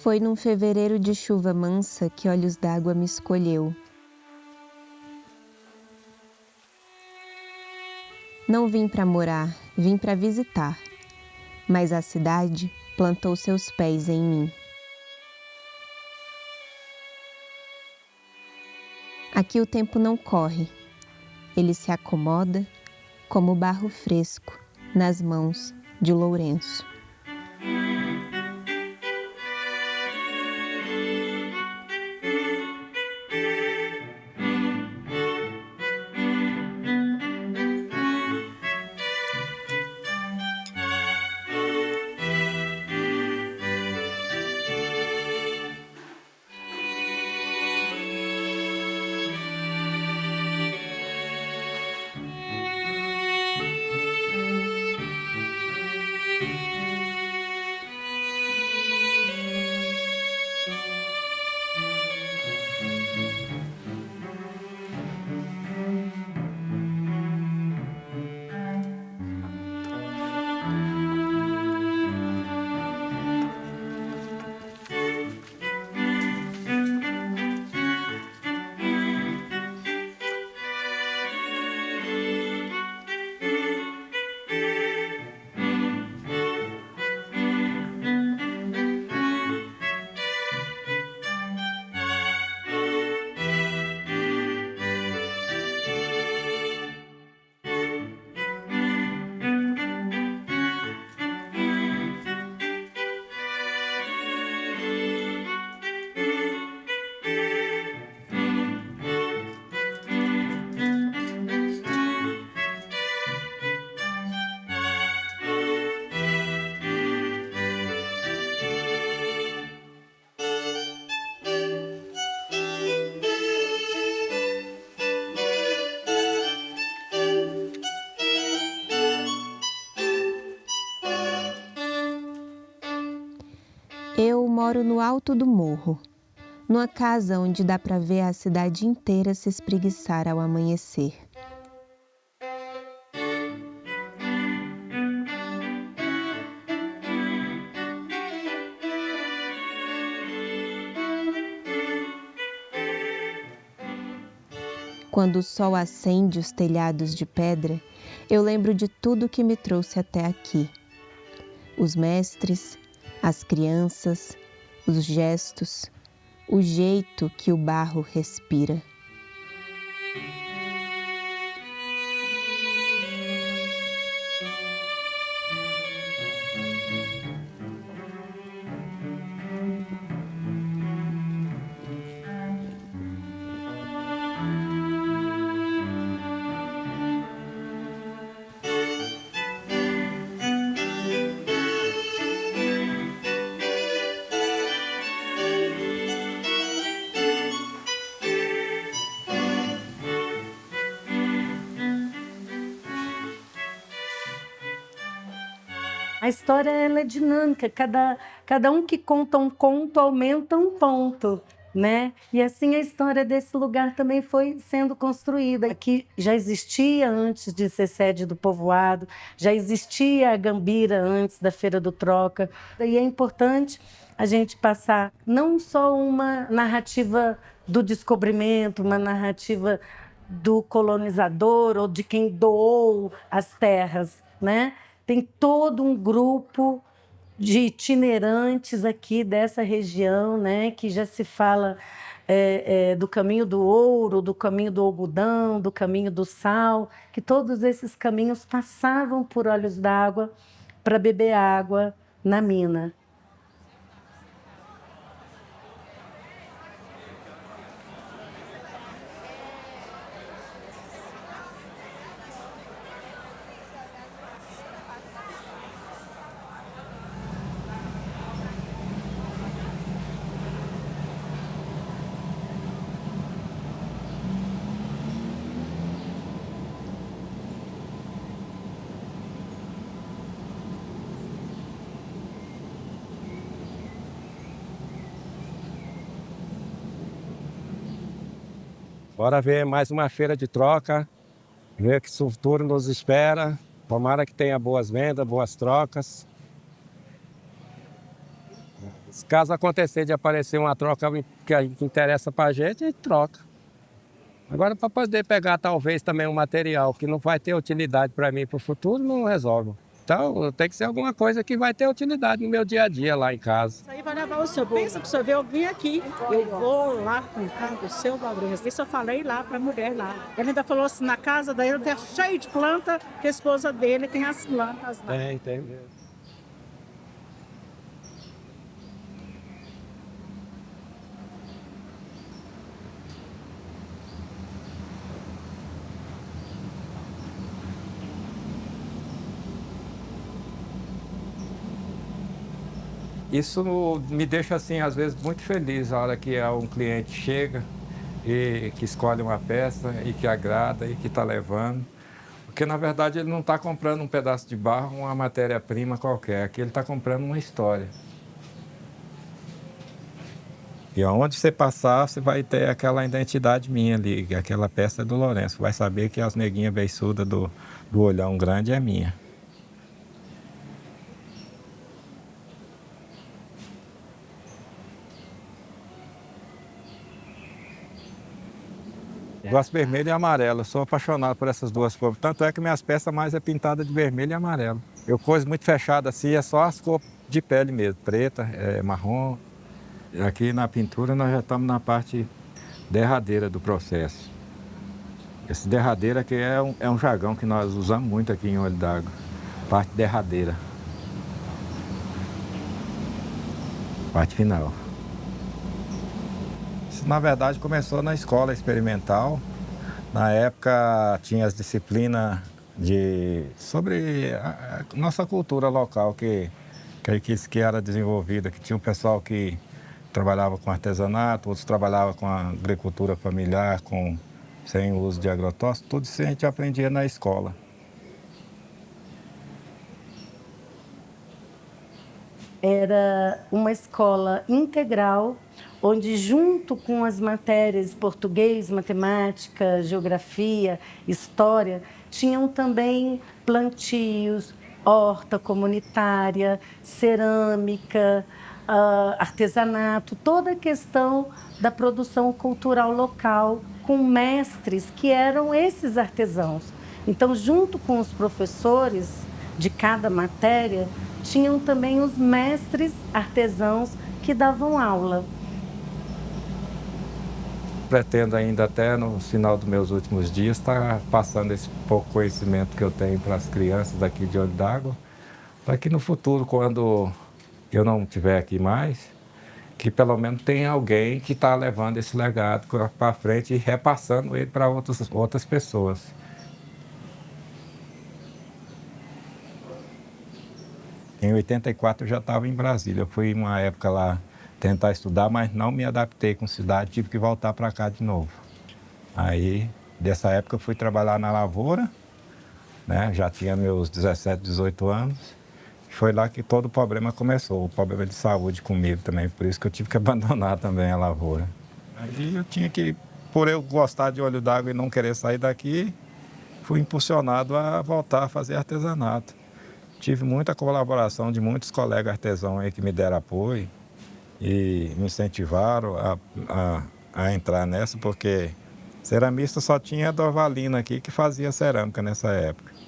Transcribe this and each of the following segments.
Foi num fevereiro de chuva mansa que Olhos d'Água me escolheu. Não vim para morar, vim para visitar, mas a cidade plantou seus pés em mim. Aqui o tempo não corre, ele se acomoda como barro fresco nas mãos de Lourenço. Eu moro no alto do morro, numa casa onde dá para ver a cidade inteira se espreguiçar ao amanhecer. Quando o sol acende os telhados de pedra, eu lembro de tudo que me trouxe até aqui. Os mestres, as crianças, os gestos, o jeito que o barro respira. A história ela é dinâmica, cada um que conta um conto aumenta um ponto, né? E assim a história desse lugar também foi sendo construída. Aqui já existia antes de ser sede do povoado, já existia a Gambira antes da Feira do Troca. E é importante a gente passar não só uma narrativa do descobrimento, uma narrativa do colonizador ou de quem doou as terras, né? Tem todo um grupo de itinerantes aqui dessa região, né, que já se fala do caminho do ouro, do caminho do algodão, do caminho do sal, que todos esses caminhos passavam por Olhos d'Água para beber água na mina. Bora ver mais uma feira de troca, ver que o futuro nos espera. Tomara que tenha boas vendas, boas trocas. Caso acontecer de aparecer uma troca que interessa para a gente troca. Agora, para poder pegar talvez também um material que não vai ter utilidade para mim para o futuro, não resolve. Então, tem que ser alguma coisa que vai ter utilidade no meu dia a dia lá em casa. Isso aí vai levar o senhor. Pensa para o senhor ver, eu vim aqui, eu vou lá com o carro do seu Lourenço. Isso eu falei lá para a mulher lá. Ele ainda falou assim, na casa dele é cheio de planta, que a esposa dele tem as plantas lá. Tem mesmo. Isso me deixa, assim, às vezes, muito feliz a hora que um cliente chega e que escolhe uma peça e que agrada e que está levando. Porque, na verdade, ele não está comprando um pedaço de barro, uma matéria-prima qualquer. Aqui ele está comprando uma história. E aonde você passar, você vai ter aquela identidade minha ali, que aquela peça é do Lourenço. Vai saber que as neguinhas beiçudas do olhão grande é minha. Gosto de vermelho e amarelo, eu sou apaixonado por essas duas cores. Tanto é que minhas peças mais é pintada de vermelho e amarelo. Eu coisa muito fechada assim, é só as cores de pele mesmo, preta, marrom. Aqui na pintura nós já estamos na parte derradeira do processo. Esse derradeiro aqui é um jargão que nós usamos muito aqui em Olho d'Água. Parte derradeira. Parte final. Isso, na verdade, começou na escola experimental. Na época, tinha as disciplinas sobre a nossa cultura local, que era desenvolvida, que tinha um pessoal que trabalhava com artesanato, outros trabalhavam com a agricultura familiar, sem o uso de agrotóxicos. Tudo isso a gente aprendia na escola. Era uma escola integral, onde junto com as matérias português, matemática, geografia, história, tinham também plantios, horta comunitária, cerâmica, artesanato, toda a questão da produção cultural local, com mestres que eram esses artesãos. Então, junto com os professores de cada matéria, tinham também os mestres artesãos que davam aula. Pretendo ainda até no final dos meus últimos dias estar passando esse pouco conhecimento que eu tenho para as crianças daqui de Olho d'Água, para que no futuro, quando eu não estiver aqui mais, que pelo menos tenha alguém que está levando esse legado para frente e repassando ele para outras pessoas. Em 84 eu já estava em Brasília. Eu fui uma época lá tentar estudar, mas não me adaptei com cidade, tive que voltar para cá de novo. Aí, dessa época, eu fui trabalhar na lavoura, né? Já tinha meus 17, 18 anos. Foi lá que todo o problema começou, o problema de saúde comigo também, por isso que eu tive que abandonar também a lavoura. Aí eu tinha que, por eu gostar de Olho d'Água e não querer sair daqui, fui impulsionado a voltar a fazer artesanato. Tive muita colaboração de muitos colegas artesãos aí que me deram apoio e me incentivaram a entrar nessa, porque ceramista só tinha a Dorvalina aqui que fazia cerâmica nessa época.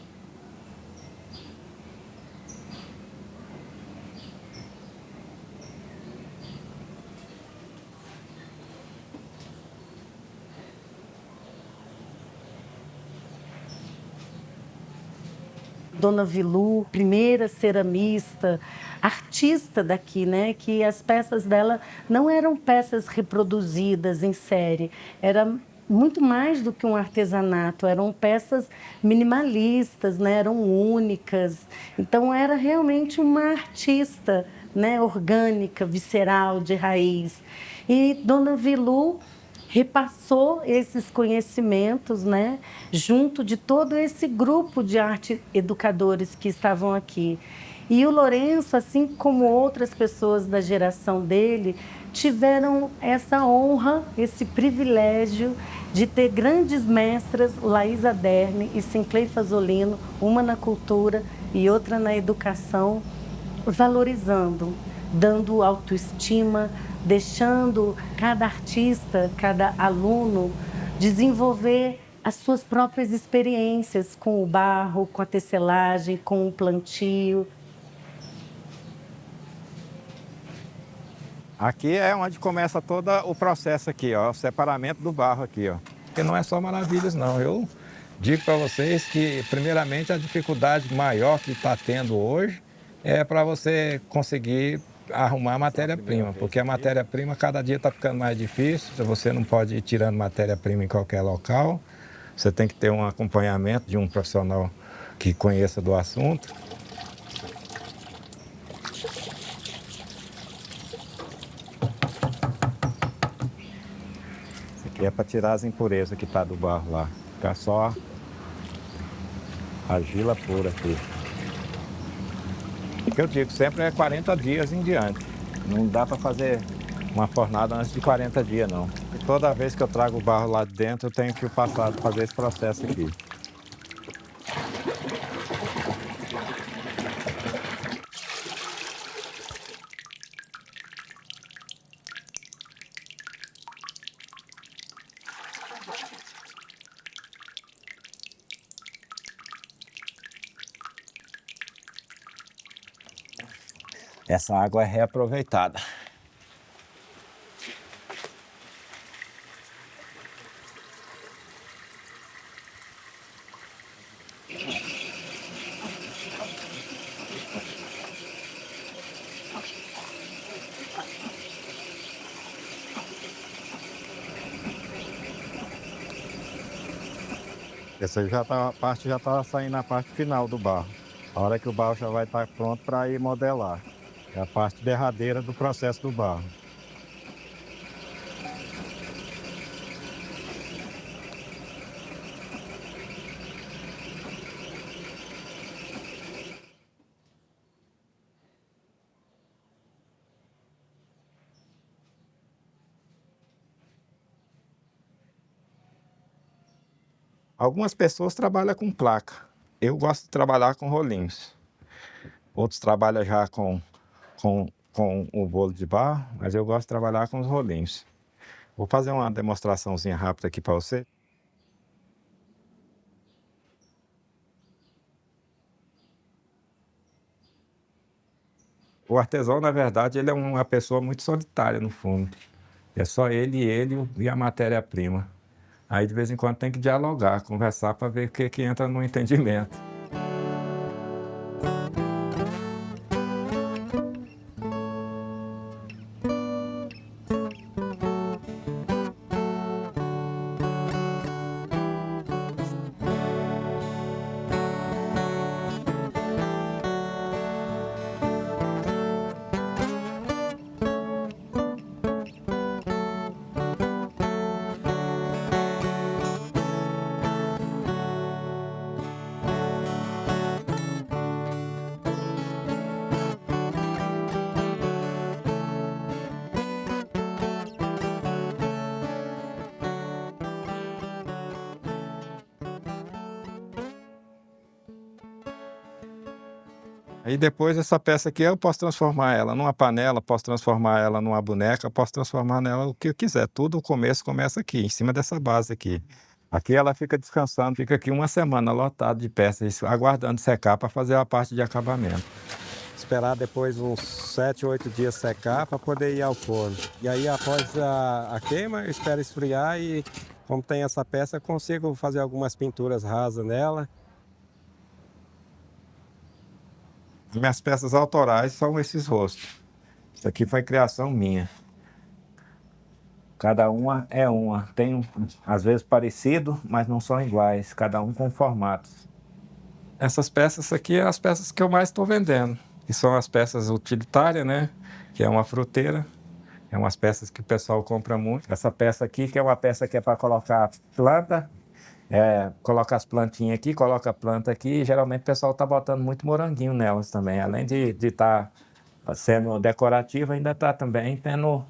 Dona Vilu, primeira ceramista, artista daqui, né? Que as peças dela não eram peças reproduzidas em série, era muito mais do que um artesanato, eram peças minimalistas, né? Eram únicas. Então era realmente uma artista, né? Orgânica, visceral, de raiz. E Dona Vilu repassou esses conhecimentos, né, junto de todo esse grupo de arte educadores que estavam aqui. E o Lourenço, assim como outras pessoas da geração dele, tiveram essa honra, esse privilégio de ter grandes mestras, Laís Aderne e Sinclay Fasolino, uma na cultura e outra na educação, valorizando, dando autoestima, deixando cada artista, cada aluno desenvolver as suas próprias experiências com o barro, com a tecelagem, com o plantio. Aqui é onde começa todo o processo aqui, ó, o separamento do barro aqui, ó. Porque não é só maravilhas, não. Eu digo para vocês que, primeiramente, a dificuldade maior que está tendo hoje é para você conseguir arrumar matéria-prima, porque a matéria-prima cada dia está ficando mais difícil, você não pode ir tirando matéria-prima em qualquer local, você tem que ter um acompanhamento de um profissional que conheça do assunto. Isso aqui é para tirar as impurezas que está do barro lá, ficar só argila pura aqui. O que eu digo sempre é 40 dias em diante. Não dá para fazer uma fornada antes de 40 dias, não. E toda vez que eu trago o barro lá dentro, eu tenho que fazer esse processo aqui. Essa água é reaproveitada. Essa já tá, a parte já está saindo na parte final do barro. A hora que o barro já vai estar pronto para ir modelar. É a parte derradeira do processo do barro. Algumas pessoas trabalham com placa. Eu gosto de trabalhar com rolinhos. Outros trabalham já com o bolo de barro, mas eu gosto de trabalhar com os rolinhos. Vou fazer uma demonstraçãozinha rápida aqui para você. O artesão, na verdade, ele é uma pessoa muito solitária no fundo. É só ele e a matéria-prima. Aí de vez em quando tem que dialogar, conversar para ver o que entra no entendimento. Aí depois essa peça aqui eu posso transformar ela numa panela, posso transformar ela numa boneca, posso transformar nela o que eu quiser. Tudo o começo começa aqui, em cima dessa base aqui. Aqui ela fica descansando, fica aqui uma semana lotada de peças, aguardando secar para fazer a parte de acabamento. Esperar depois uns 7, 8 dias secar para poder ir ao forno. E aí após a queima eu espero esfriar e como tem essa peça eu consigo fazer algumas pinturas rasas nela. Minhas peças autorais são esses rostos. Isso aqui foi criação minha. Cada uma é uma. Tem, às vezes, parecido, mas não são iguais. Cada um com formatos. Essas peças aqui são as peças que eu mais estou vendendo. Que são as peças utilitárias, né? Que é uma fruteira. É umas peças que o pessoal compra muito. Essa peça aqui, que é uma peça que é para colocar planta. Coloca as plantinhas aqui, coloca a planta aqui, e geralmente o pessoal está botando muito moranguinho nelas também. Além de estar sendo decorativo, ainda está também tendo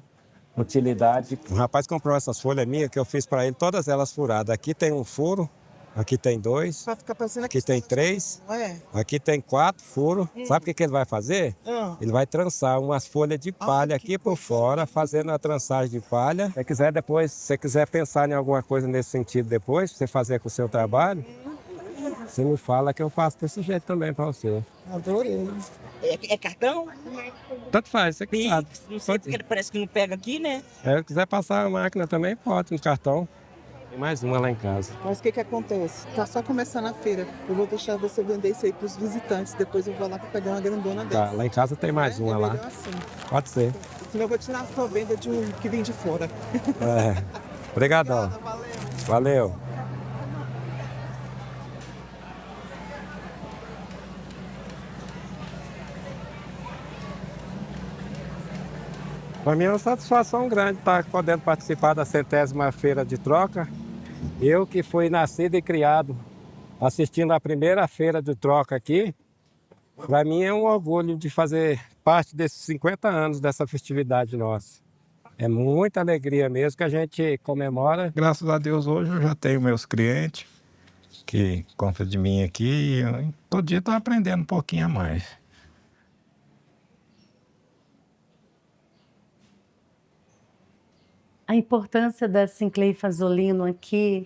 utilidade. O rapaz comprou essas folhas minhas que eu fiz para ele, todas elas furadas. Aqui tem um furo Aqui tem 2, Pra ficar parecendo aqui tem 3, não é? aqui tem 4 furos. Sabe o que ele vai fazer? Ah. Ele vai trançar umas folhas de palha aqui por fora, fazendo a trançagem de palha. Se você quiser depois, se você quiser pensar em alguma coisa nesse sentido depois, pra você fazer com o seu trabalho, você me fala que eu faço desse jeito também para você. Adorei. É cartão? Tanto faz, você que sabe. Não sei, porque parece que não pega aqui, né? Se quiser passar a máquina também, pode, no cartão. Tem mais uma lá em casa. Mas o que acontece? Tá só começando a feira. Eu vou deixar você vender isso aí pros visitantes. Depois eu vou lá pra pegar uma grandona dessa. Tá, lá em casa tem mais uma lá. Melhor assim. Pode ser. Senão eu vou tirar a sua venda de um que vem de fora. Obrigadão. Valeu. Para mim é uma satisfação grande estar podendo participar da 100ª feira de troca. Eu que fui nascido e criado assistindo a primeira feira de troca aqui, para mim é um orgulho de fazer parte desses 50 anos dessa festividade nossa. É muita alegria mesmo que a gente comemora. Graças a Deus hoje eu já tenho meus clientes que compram de mim aqui e eu, todo dia estou aprendendo um pouquinho a mais. A importância da Sinclair Fazolino aqui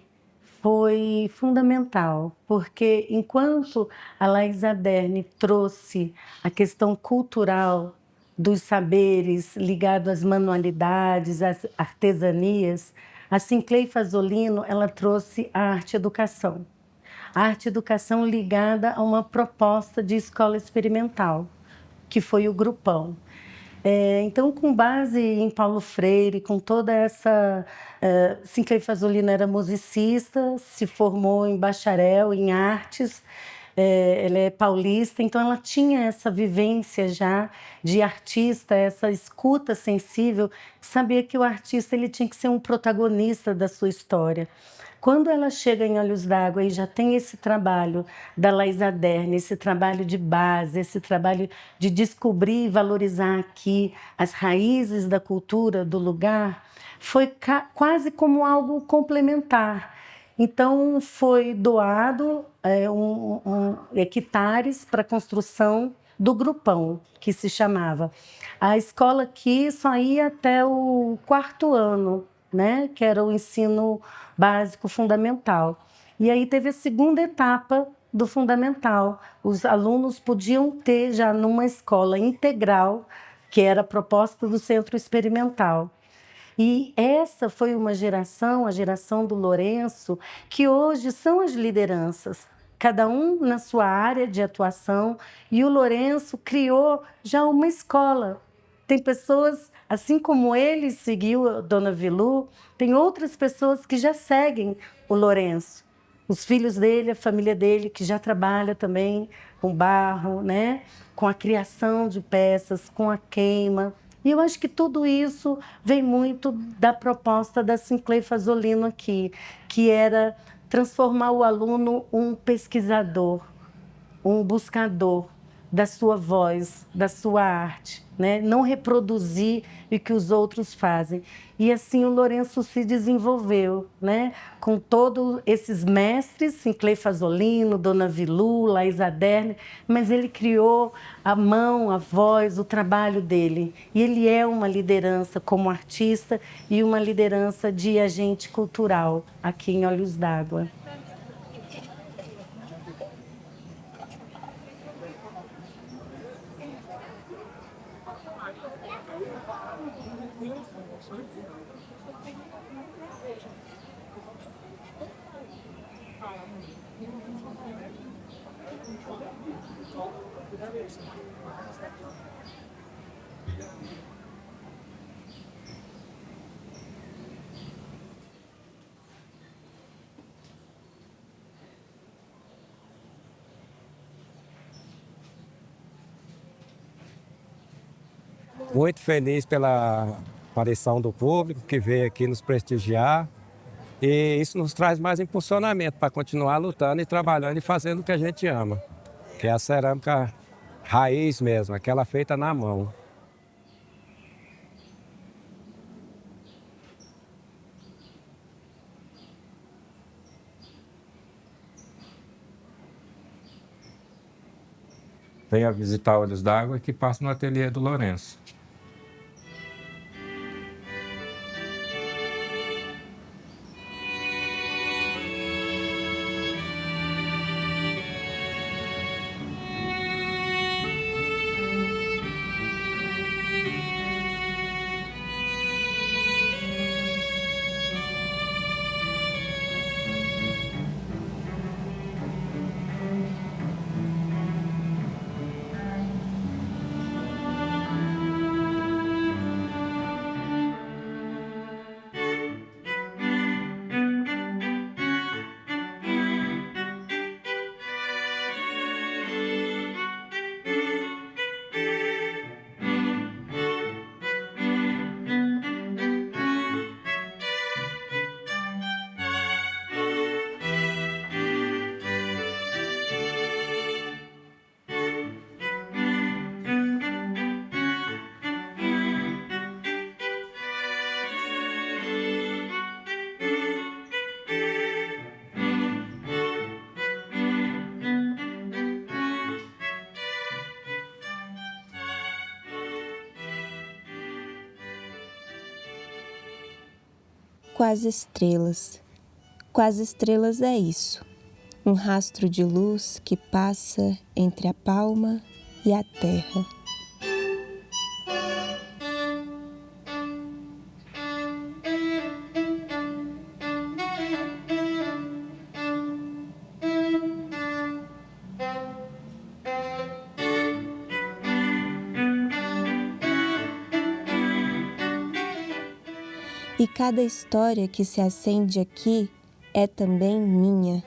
foi fundamental, porque enquanto a Laís Aderne trouxe a questão cultural dos saberes ligado às manualidades, às artesanias, a Sinclair Fazolino ela trouxe a arte-educação. A arte-educação ligada a uma proposta de escola experimental, que foi o Grupão. Então, com base em Paulo Freire, com toda essa... Sinclair Fazolino era musicista, se formou em bacharel em artes, ela é paulista, então ela tinha essa vivência já de artista, essa escuta sensível, sabia que o artista ele tinha que ser um protagonista da sua história. Quando ela chega em Olhos d'Água e já tem esse trabalho da Laís Aderne, esse trabalho de base, esse trabalho de descobrir e valorizar aqui as raízes da cultura do lugar, foi quase como algo complementar. Então, foi doado hectares para a construção do Grupão, que se chamava. A escola aqui só ia até o 4º ano, né, que era o ensino básico fundamental. E aí teve a segunda etapa do fundamental. Os alunos podiam ter já numa escola integral, que era a proposta do Centro Experimental. E essa foi uma geração, a geração do Lourenço, que hoje são as lideranças, cada um na sua área de atuação, e o Lourenço criou já uma escola. Tem pessoas, assim como ele seguiu a Dona Vilu, tem outras pessoas que já seguem o Lourenço. Os filhos dele, a família dele, que já trabalha também com barro, né? Com a criação de peças, com a queima. E eu acho que tudo isso vem muito da proposta da Sinclair Fazolino aqui, que era transformar o aluno um pesquisador, um buscador da sua voz, da sua arte, né? Não reproduzir o que os outros fazem. E assim o Lourenço se desenvolveu, né? Com todos esses mestres, Sinclair Fazolino, Dona Vilu, Laís Aderne, mas ele criou a mão, a voz, o trabalho dele. E ele é uma liderança como artista e uma liderança de agente cultural aqui em Olhos d'Água. Muito feliz pela aparição do público que veio aqui nos prestigiar. E isso nos traz mais impulsionamento para continuar lutando e trabalhando e fazendo o que a gente ama, que é a cerâmica raiz mesmo, aquela feita na mão. venha visitar Olhos d'Água, que passa no ateliê do Lourenço. Quase estrelas. Quase estrelas é isso. Um rastro de luz que passa entre a palma e a terra. E cada história que se acende aqui é também minha.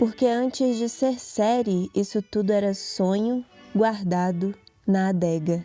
Porque antes de ser série, isso tudo era sonho guardado na adega.